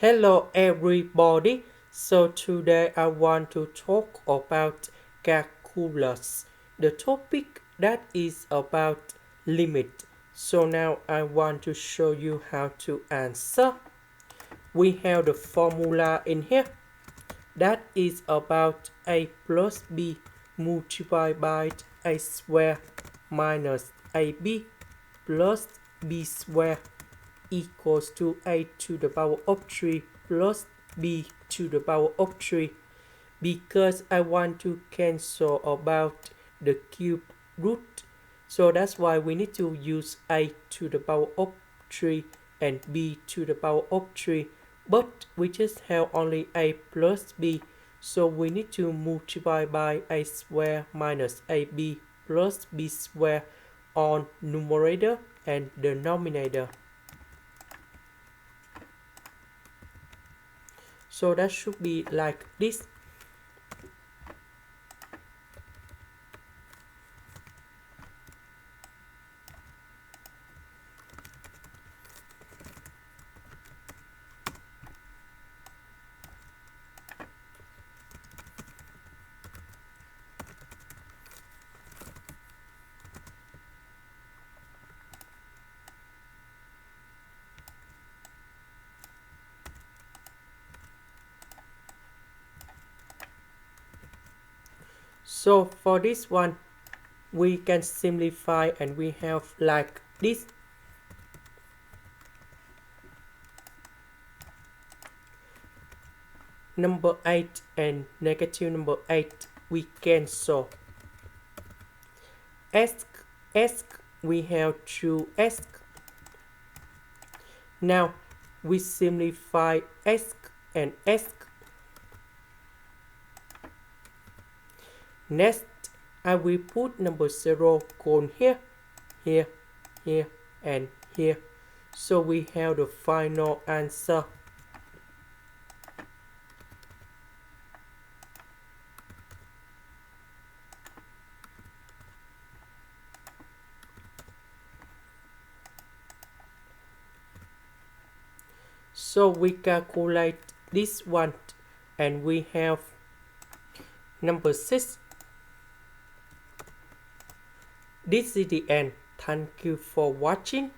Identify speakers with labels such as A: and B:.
A: Hello everybody. So today I want to talk about calculus. The topic that is about limit. So now I want to show you how to answer. We have the formula in here. That is about a plus b multiplied by a square minus ab plus b square equals to a to the power of 3 plus b to the power of 3 because I want to cancel about the cube root. So that's why we need to use a to the power of 3 and b to the power of 3. But we just have only a plus b. So we need to multiply by a square minus ab plus b square on numerator and denominator. So that should be like this. So for this one, we can simplify and we have like this. Number 8 and negative number 8 we cancel. S we have 2s. Now we simplify s and s. Next, I will put number 0 colon here, here, here, and here. So we have the final answer. So we calculate this one and we have number 6. This is the end. Thank you for watching.